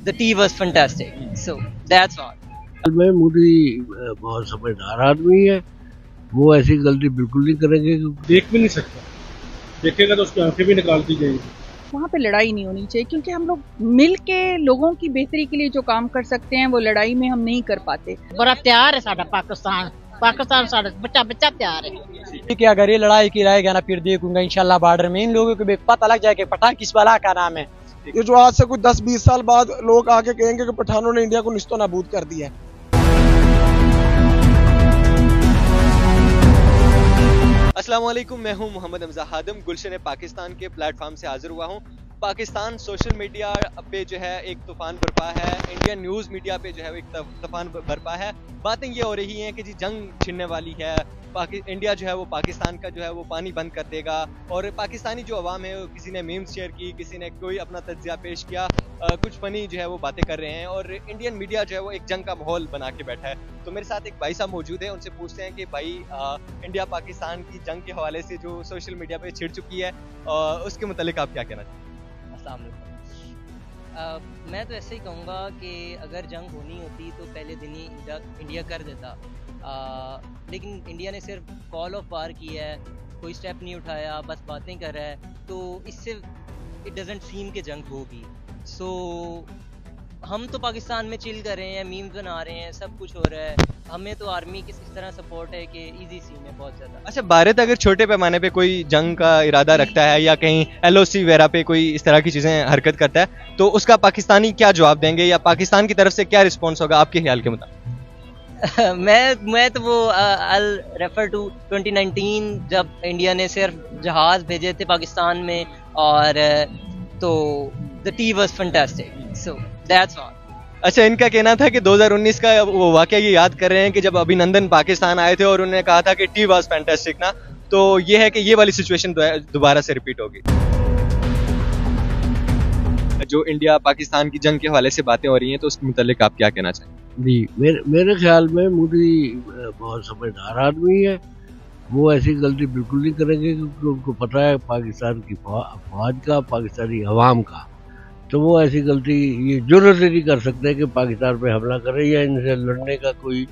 the tea was fantastic. So that's all. میں مودی بہت سمجھدار آدمی ہے، وہ ایسی غلطی بالکل نہیں کریں گے. دیکھ بھی نہیں سکتا، دیکھے گا تو اس کی آنکھیں بھی نکال دی جائیں گی. وہاں پہ لڑائی نہیں ہونی چاہیے، کیونکہ ہم لوگ مل کے لوگوں کی بہتری کے لیے جو کام کر سکتے ہیں وہ لڑائی میں ہم نہیں کر پاتے. بڑا تیار ہے ساڈا پاکستان ساڈا بچہ تیار ہے. کہ اگر یہ لڑائی کی رہے گا نا پھر دیکھوں گا انشاءاللہ بارڈر میں ان لوگوں کو بھی پتہ لگ جائے کہ پٹھان کس بلا کا نام ہے. یہ جو آج سے کوئی 10-20 سال بعد لوگ آ کے کہیں گے کہ پٹھانوں نے انڈیا کو نیست و نابود کر دیا ہے. السلام علیکم، میں ہوں محمد حمزہ ہادم. گلشن پاکستان کے پلیٹ فارم سے حاضر ہوا ہوں. پاکستان سوشل میڈیا پہ جو ہے ایک طوفان برپا ہے، انڈین نیوز میڈیا پہ جو ہے ایک طوفان برپا ہے. باتیں یہ ہو رہی ہیں کہ جی جنگ چھڑنے والی ہے، انڈیا جو ہے وہ پاکستان کا جو ہے وہ پانی بند کر دے گا. اور پاکستانی جو عوام ہے کسی نے میمز شیئر کی، کسی نے کوئی اپنا تجزیہ پیش کیا، کچھ فنی جو ہے وہ باتیں کر رہے ہیں. اور انڈین میڈیا جو ہے وہ ایک جنگ کا ماحول بنا کے بیٹھا ہے. تو میرے ساتھ ایک بھائی صاحب موجود ہیں، ان سے پوچھتے ہیں کہ بھائی انڈیا پاکستان کی جنگ کے حوالے سے جو سوشل میڈیا پہ چھڑ چکی ہے اس کے متعلق آپ کیا کہنا چاہتے ہیں؟ السلام علیکم. میں تو ایسے ہی کہوں گا کہ اگر جنگ ہونی ہوتی تو پہلے دن ہی انڈیا کر دیتا، لیکن انڈیا نے صرف کال آف وار کی ہے، کوئی سٹیپ نہیں اٹھایا، بس باتیں کر رہا ہے. تو اس سے اٹ ڈزنٹ سیم کہ جنگ ہوگی. سو ہم تو پاکستان میں چل کر رہے ہیں، میمز بنا رہے ہیں، سب کچھ ہو رہا ہے. ہمیں تو آرمی کی اس طرح سپورٹ ہے کہ ایزی سین ہے بہت زیادہ. اچھا، بھارت اگر چھوٹے پیمانے پہ کوئی جنگ کا ارادہ رکھتا ہے یا کہیں ایل او سی وغیرہ پہ کوئی اس طرح کی چیزیں حرکت کرتا ہے تو اس کا پاکستانی کیا جواب دیں گے، یا پاکستان کی طرف سے کیا رسپانس ہوگا آپ کے خیال کے مطابق؟ میں تو وہ I'll refer to 2019 جب انڈیا نے صرف جہاز بھیجے تھے پاکستان میں، اور تو the tea was fantastic. So that's all. اچھا، ان کا کہنا تھا کہ 2019 کا وہ واقعہ یہ یاد کر رہے ہیں کہ جب ابھینندن پاکستان آئے تھے اور انہوں نے کہا تھا کہ ٹی واز فینٹاسٹک نا، تو یہ ہے کہ یہ والی سچویشن دوبارہ سے ریپیٹ ہوگی. جو انڈیا پاکستان کی جنگ کے حوالے سے باتیں ہو رہی ہیں تو اس کے متعلق آپ کیا کہنا چاہیں؟ جی، میرے خیال میں مودی بہت سمجھدار آدمی ہے، وہ ایسی غلطی بالکل نہیں کریں گے کیونکہ ان کو پتہ ہے پاکستان کی فوج کا، پاکستانی عوام کا. تو وہ ایسی غلطی یہ جرأت نہیں کر سکتے کہ پاکستان پہ حملہ کرے یا ان سے لڑنے کا کوئی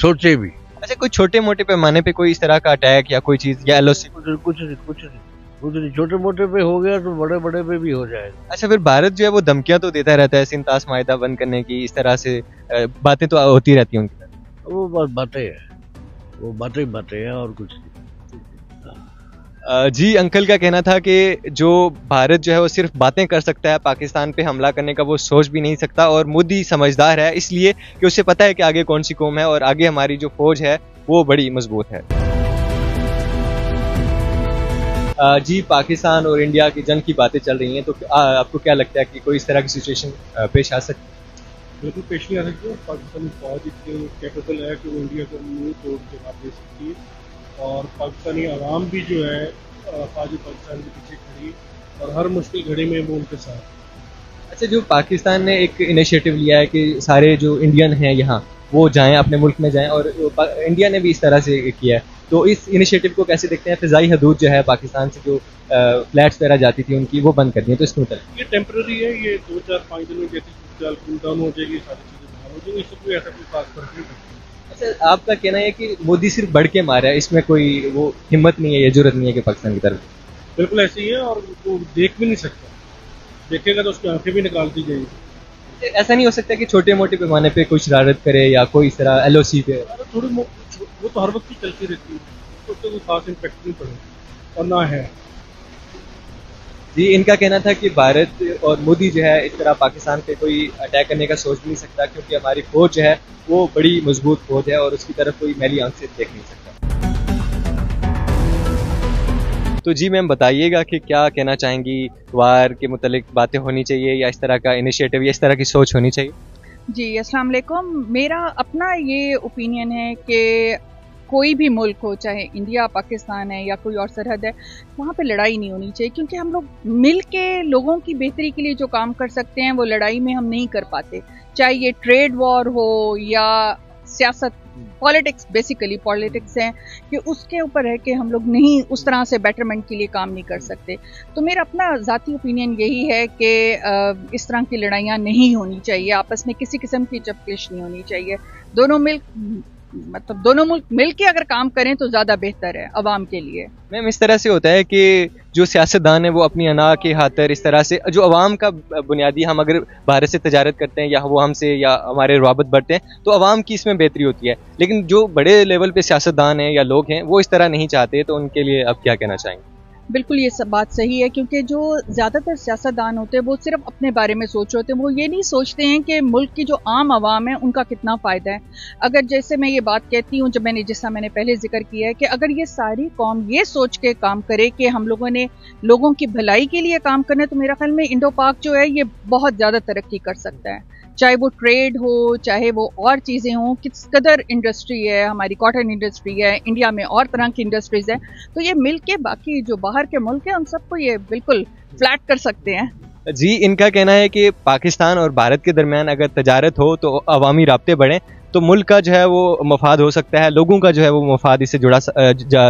سوچے بھی. اچھا، کوئی چھوٹے موٹے پیمانے پہ کوئی اس طرح کا اٹیک یا کوئی چیز یا ایل او سی؟ کچھ نہیں، چھوٹے موٹے پہ ہو گیا تو بڑے بڑے پہ بھی ہو جائے گا. اچھا، پھر بھارت جو ہے وہ دھمکیاں تو دیتا رہتا ہے، سنتاس معاہدہ بند کرنے کی، اس طرح سے باتیں تو ہوتی رہتی ہیں ان کی طرف. وہ بس باتیں ہیں، وہ باتیں ہیں اور کچھ نہیں. جی، انکل کا کہنا تھا کہ جو بھارت جو ہے وہ صرف باتیں کر سکتا ہے، پاکستان پہ حملہ کرنے کا وہ سوچ بھی نہیں سکتا. اور مودی سمجھدار ہے اس لیے کہ اسے پتہ ہے کہ آگے کون سی قوم ہے اور آگے ہماری جو فوج ہے وہ بڑی مضبوط ہے. جی، پاکستان اور انڈیا کی جنگ کی باتیں چل رہی ہیں، تو آپ کو کیا لگتا ہے کہ کوئی اس طرح کی سچویشن پیش آ سکتی ہے؟ بالکل پیش نہیں آ سکتی. پاکستانی فوج اتنی کیپیبل ہے کہ وہ انڈیا کو منہ توڑ جواب دے سکتی ہے، اور پاکستانی عوام بھی جو ہے فوج پاکستان کے پیچھے کھڑی، اور ہر مشکل گھڑی میں وہ ان کے ساتھ. اچھا، جو پاکستان نے ایک انیشیٹو لیا ہے کہ سارے جو انڈین ہیں یہاں وہ جائیں، اپنے ملک میں جائیں، اور انڈیا نے بھی اس طرح سے کیا ہے، تو اس انیشیٹو کو کیسے دیکھتے ہیں؟ فضائی حدود جو ہے پاکستان سے جو فلیٹس وغیرہ جاتی تھی ان کی وہ بند کر دی ہیں، تو اس کے متعلق یہ ٹیمپرری ہے، یہ 2-4-5 دن میں جیسی صورتحال کول ڈاؤن ہو جائے گی، ساری چیزیں باہر ہو جائیں گی، اس سے کوئی ایسا کوئی خاص فرق نہیں پڑتا. اچھا، آپ کا کہنا ہے کہ مودی صرف بڑھ کے مارا ہے، اس میں کوئی وہ ہمت نہیں ہے یا جرأت نہیں ہے کہ پاکستان کی طرف؟ بالکل ایسے ہی ہے، اور وہ دیکھ بھی نہیں سکتا، دیکھے گا تو اس کی آنکھیں بھی نکال دی جائیں گی. ایسا نہیں ہو سکتا کہ چھوٹے موٹے پیمانے پہ کوئی شرارت کرے یا کوئی اس طرح ایل او سی پہ؟ تھوڑی وہ تو ہر وقت ہی چلتی رہتی ہے، اس سے کوئی خاص امپیکٹ نہیں پڑے اور نہ ہے. جی، ان کا کہنا تھا کہ بھارت اور مودی جو ہے اس طرح پاکستان پہ کوئی اٹیک کرنے کا سوچ نہیں سکتا کیونکہ ہماری فوج جو ہے وہ بڑی مضبوط فوج ہے اور اس کی طرف کوئی میلی آنکھ سے دیکھ نہیں سکتا. تو جی میم، بتائیے گا کہ کیا کہنا چاہیں گی، وار کے متعلق باتیں ہونی چاہیے یا اس طرح کا انیشیٹو یا اس طرح کی سوچ ہونی چاہیے؟ جی السلام علیکم. میرا اپنا یہ اوپینین ہے کہ کوئی بھی ملک ہو، چاہے انڈیا پاکستان ہے یا کوئی اور سرحد ہے، وہاں پہ لڑائی نہیں ہونی چاہیے، کیونکہ ہم لوگ مل کے لوگوں کی بہتری کے لیے جو کام کر سکتے ہیں وہ لڑائی میں ہم نہیں کر پاتے. چاہے یہ ٹریڈ وار ہو یا سیاست पॉलिटिक्स, बेसिकली पॉलिटिक्स है कि उसके ऊपर है कि हम लोग नहीं उस तरह से बेटरमेंट के लिए काम नहीं कर सकते। तो मेरा अपना ज़ाती ओपिनियन यही है कि इस तरह की लड़ाइयाँ नहीं होनी चाहिए, आपस में किसी किस्म की चपकेश नहीं होनी चाहिए। दोनों मुल्क मिल के अगर काम करें तो ज़्यादा बेहतर है अवाम के लिए। मैम, इस तरह से होता है कि जो सियासतदान है वो अपनी अना की खातिर इस तरह से जो अवाम का बुनियादी, हम अगर भारत से तजारत करते हैं या वो हमसे या हमारे रवाबत बढ़ते हैं तो अवाम की इसमें बेहतरी होती है, लेकिन जो बड़े लेवल पे सियासतदान हैं या लोग हैं वो इस तरह नहीं चाहते, तो उनके लिए आप क्या कहना चाहेंगे? बिल्कुल ये सब बात सही है, क्योंकि जो ज़्यादातर सियासतदान होते हैं वो सिर्फ अपने बारे में सोच रहे होते हैं, वो ये नहीं सोचते हैं कि मुल्क की जो आम आवाम है उनका कितना फ़ायदा है। अगर जैसे मैं ये बात कहती हूँ, जैसा मैंने पहले जिक्र किया है कि अगर ये सारी कौम ये सोच के काम करे कि हम लोगों ने लोगों की भलाई के लिए काम करना है, तो मेरा ख्याल में इंडो पाक जो है ये बहुत ज़्यादा तरक्की कर सकता है, चाहे वो ट्रेड हो, चाहे वो और चीज़ें हों। किस कदर इंडस्ट्री है, हमारी कॉटन इंडस्ट्री है, इंडिया में और तरह की इंडस्ट्रीज़ है, तो ये मिल के बाकी जो बाहर के मुल्क हैं उन सबको ये बिल्कुल फ्लैट कर सकते हैं। जी, इनका कहना है कि पाकिस्तान और भारत के दरमियान अगर तजारत हो तो अवामी राब्ते बढ़ें तो मुल्क का जो है वो मफाद हो सकता है, लोगों का जो है वो मफाद इससे जुड़ा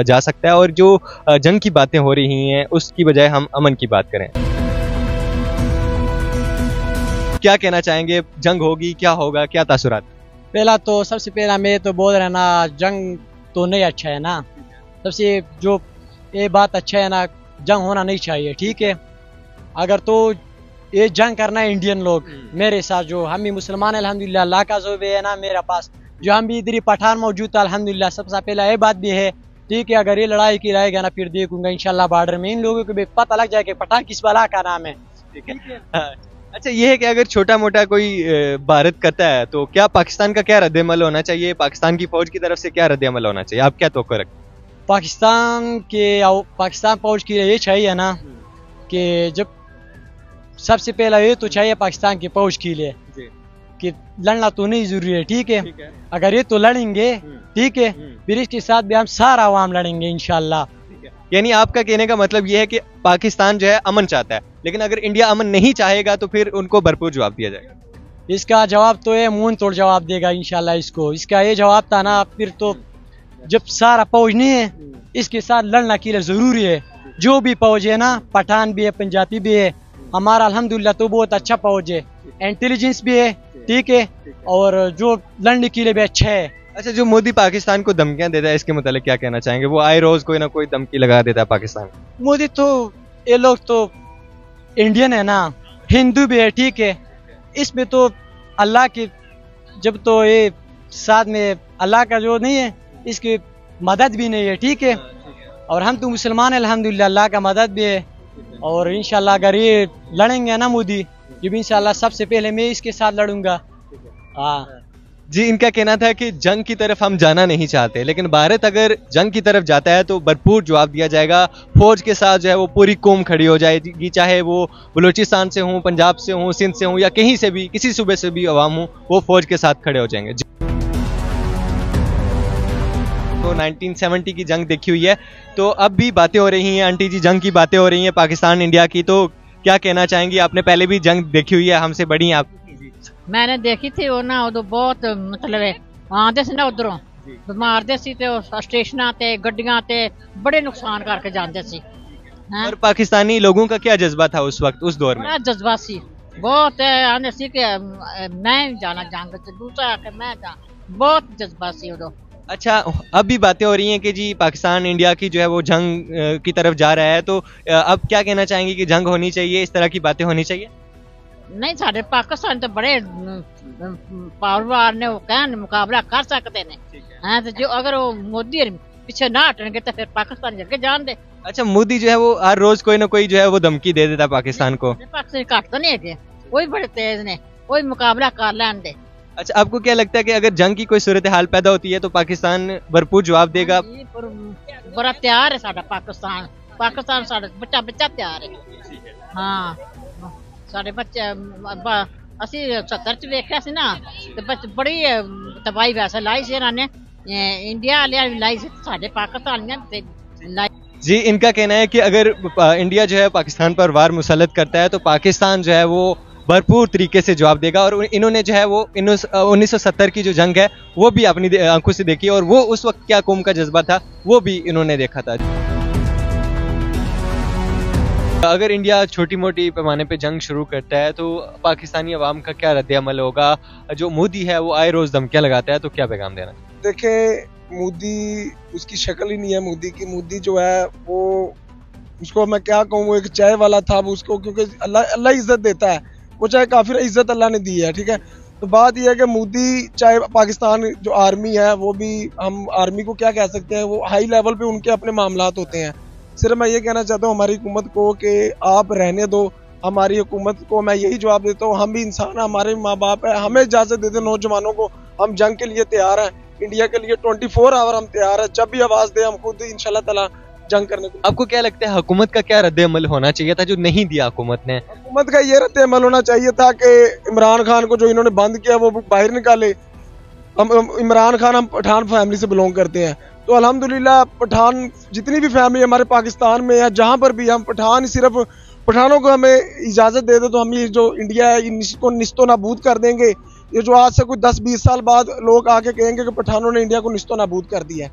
जा सकता है, और जो जंग की बातें हो रही हैं उसकी बजाय हम अमन की बात करें। क्या कहना चाहेंगे, जंग होगी, क्या होगा, क्या तासुरात? पहला तो सबसे पहला मैं तो बोल रहा ना, जंग तो नहीं अच्छा है ना, सबसे जो ये बात अच्छा है ना, जंग होना नहीं चाहिए, ठीक है। अगर तो ये जंग करना है इंडियन लोग मेरे साथ, जो हम भी मुसलमान अल्हम्दुलिल्लाह, अल्लाह का जो भी है ना मेरा पास, जो हम भी इधर ही पठान मौजूद था अल्हम्दुलिल्लाह। सबसे पहला ये बात भी है, ठीक है, अगर ये लड़ाई की रहेगा ना फिर देखूंगा इंशाल्लाह बॉर्डर में इन लोगों को भी पता लग जाएगा पठान किस बला का नाम है, ठीक है। अच्छा, ये है कि अगर छोटा मोटा कोई भारत करता है तो क्या पाकिस्तान का क्या रद्द-ए-अमल होना चाहिए, पाकिस्तान की फौज की तरफ से क्या रद्द-ए-अमल होना चाहिए, आप क्या तवक्को रखते हैं? पाकिस्तान फौज के लिए ये चाहिए ना कि जब सबसे पहला ये तो चाहिए पाकिस्तान की फौज के लिए कि लड़ना तो नहीं जरूरी है, ठीक है। अगर ये तो लड़ेंगे, ठीक है, फिर इसके साथ भी हम सारा अवाम लड़ेंगे इंशाल्लाह। यानी आपका कहने का मतलब ये है कि पाकिस्तान जो है अमन चाहता है, लेकिन अगर इंडिया अमन नहीं चाहेगा तो फिर उनको भरपूर जवाब दिया जाएगा। इसका जवाब तो ये मुंह तोड़ जवाब देगा इंशाल्लाह इसको। इसका ये जवाब था ना, फिर तो जब सारा फौज नहीं है इसके साथ लड़ना के लिए जरूरी है। जो भी फौज है ना, पठान भी है, पंजाबी भी है, हमारा अल्हम्दुलिल्लाह तो बहुत अच्छा फौज है, इंटेलिजेंस भी है, ठीक है, और जो लड़ने के लिए भी अच्छा है। अच्छा, जो मोदी पाकिस्तान को धमकियां देता है इसके मतलब क्या कहना चाहेंगे? वो आए रोज कोई ना कोई धमकी लगा देता है पाकिस्तान। मोदी तो ये लोग तो इंडियन है ना, हिंदू भी है, ठीक है, इसमें तो अल्लाह की जब तो ये साथ में अल्लाह का जो नहीं है इसकी मदद भी नहीं है, ठीक है, और हम तो मुसलमान अल्हम्दुलिल्लाह, अल्लाह का मदद भी है। और इंशाल्लाह अगर ये लड़ेंगे ना मोदी, जब इंशाल्लाह सबसे पहले मैं इसके साथ लड़ूंगा। हाँ जी, इनका कहना था कि जंग की तरफ हम जाना नहीं चाहते, लेकिन भारत अगर जंग की तरफ जाता है तो भरपूर जवाब दिया जाएगा। फौज के साथ जो है वो पूरी कौम खड़ी हो जाएगी, चाहे वो बलूचिस्तान से हों, पंजाब से हों, सिंध से हों, या कहीं से भी, किसी सूबे से भी अवाम हो, वो फौज के साथ खड़े हो जाएंगे। तो 1970 की जंग देखी हुई है, तो अब भी बातें हो रही हैं, आंटी जी जंग की बातें हो रही हैं पाकिस्तान इंडिया की, तो क्या कहना चाहेंगी? आपने पहले भी जंग देखी हुई है, हमसे बड़ी हैं आप। मैंने देखी थी वो ना, उदो बहुत मतलब आंदे सी ना उधरों मारदे सी ते स्टेशनां ते गड्डियां ते बड़े नुकसान करके जांदे सी। और पाकिस्तानी लोगों का क्या जज्बा था उस वक्त, उस दौर में? बड़ा जज्बा सी, बहुत आंदे सी कि मैं जाना जंग च, दूसरा आके मैं जा, बहुत जज्बा सी उदो। अच्छा, अब भी बातें हो रही हैं कि जी पाकिस्तान इंडिया की जो है वो जंग की तरफ जा रहा है, तो अब क्या कहना चाहेंगे कि जंग होनी चाहिए, इस तरह की बातें होनी चाहिए? नहीं, साढ़े पाकिस्तान तो बड़े पावरवार ने, वो कहन मुकाबला कर सकते हैं, हाँ, तो जो अगर वो मोदी पीछे ना हटेंगे तो फिर पाकिस्तान जगह जान दे। अच्छा, मोदी जो है वो हर रोज कोई ना कोई जो है वो धमकी दे देता पाकिस्तान को। पाकिस्तान घट तो नहीं है, कोई बड़े तेज ने, कोई मुकाबला कर लेन दे। अच्छा, आपको क्या लगता है कि अगर जंग की कोई सूरत हाल पैदा होती है तो पाकिस्तान भरपूर जवाब देगा? बड़ा तैयार है साडा पाकिस्तान, पाकिस्तान साडा बच्चा बच्चा तैयार है। हाँ, साडे बच्चे असी 70 च वेख्या सी ना, ते बड़ी तबाही वैसे लाई सी इन्होंने, इंडिया वाले भी लाई सी, साडे पाकिस्तानियां भी लाई। जी, इनका कहना है कि अगर इंडिया जो है पाकिस्तान पर वार मुसल्लत करता है तो पाकिस्तान जो है वो भरपूर तरीके से जवाब देगा। और इन्होंने जो है वो 1970 की जो जंग है वो भी अपनी आंखों से देखी और वो उस वक्त क्या कौम का जज्बा था वो भी इन्होंने देखा था। अगर इंडिया छोटी मोटी पैमाने पे जंग शुरू करता है तो पाकिस्तानी अवाम का क्या रद्द-ए-अमल होगा? जो मोदी है वो आए रोज धमकियां लगाता है, तो क्या पैगाम देना? देखें, मोदी उसकी शक्ल ही नहीं है मोदी की। मोदी जो है वो, उसको मैं क्या कहूँ, वो एक चाय वाला था उसको, क्योंकि अल्लाह इज्जत देता है, वो चाहे काफिर इज्जत अल्लाह ने दी है, ठीक है। तो बात यह है कि मोदी चाहे पाकिस्तान जो आर्मी है वो भी, हम आर्मी को क्या कह सकते हैं, वो हाई लेवल पे उनके अपने मामलात होते हैं। सिर्फ मैं ये कहना चाहता हूँ हमारी हुकूमत को कि आप रहने दो। हमारी हुकूमत को मैं यही जवाब देता हूँ, हम भी इंसान हैं, हमारे माँ बाप है, हमें इजाज़त दे दो नौजवानों को, हम जंग के लिए तैयार हैं, इंडिया के लिए 24 आवर हम तैयार हैं, जब भी आवाज़ दें हम खुद इंशाल्लाह ताला जंग करने को। आपको क्या लगता है हुकूमत का क्या रद्द-ए-अमल होना चाहिए था जो नहीं दिया हुकूमत ने? हुकूमत का ये रद्द-ए-अमल होना चाहिए था कि इमरान खान को जो इन्होंने बंद किया वो बाहर निकाले। हम इमरान खान, हम पठान फैमिली से बिलोंग करते हैं, तो अल्हम्दुलिल्लाह पठान जितनी भी फैमिली हमारे पाकिस्तान में है, जहाँ पर भी हम पठान, सिर्फ पठानों को हमें इजाज़त दे दो तो हम ये जो इंडिया है इसको निस्तो नाबूद कर देंगे। ये जो आज से कोई 10-20 साल बाद लोग आके कहेंगे कि पठानों ने इंडिया को निस्तो नाबूद कर दिया है।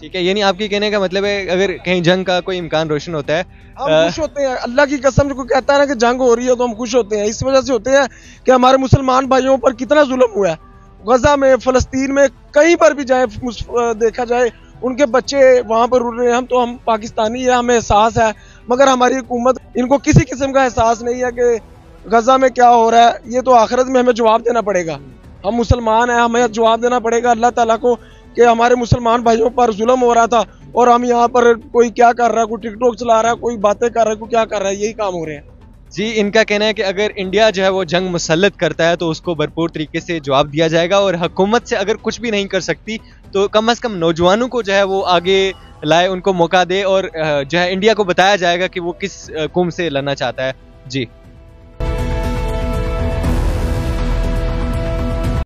ठीक है, यानी आपकी कहने का मतलब है अगर कहीं जंग का कोई इम्कान रोशन होता है, हम खुश होते हैं। अल्लाह की कसम, जो कहता है ना कि जंग हो रही है तो हम खुश होते हैं। इस वजह से होते हैं कि हमारे मुसलमान भाइयों पर कितना जुल्म हुआ है, गजा में, फलस्तीन में, कहीं पर भी जाए देखा जाए उनके बच्चे वहाँ पर उड़ रहे हैं। हम पाकिस्तानी है, हमें एहसास है, मगर हमारी हुकूमत, इनको किसी किस्म का एहसास नहीं है कि गजा में क्या हो रहा है। ये तो आखिरत में हमें जवाब देना पड़ेगा। हम मुसलमान हैं, हमें जवाब देना पड़ेगा अल्लाह ताला को कि हमारे मुसलमान भाइयों पर जुल्म हो रहा था और हम यहाँ पर, कोई क्या कर रहा है, कोई टिकटॉक चला रहा है, कोई बातें कर रहा है, कोई क्या कर रहा है, यही काम हो रहे हैं। जी, इनका कहना है कि अगर इंडिया जो है वो जंग मुसल्लत करता है तो उसको भरपूर तरीके से जवाब दिया जाएगा, और हुकूमत से अगर कुछ भी नहीं कर सकती तो कम से कम नौजवानों को जो है वो आगे लाए, उनको मौका दे, और जो है इंडिया को बताया जाएगा कि वो किस कौम से लड़ना चाहता है। जी।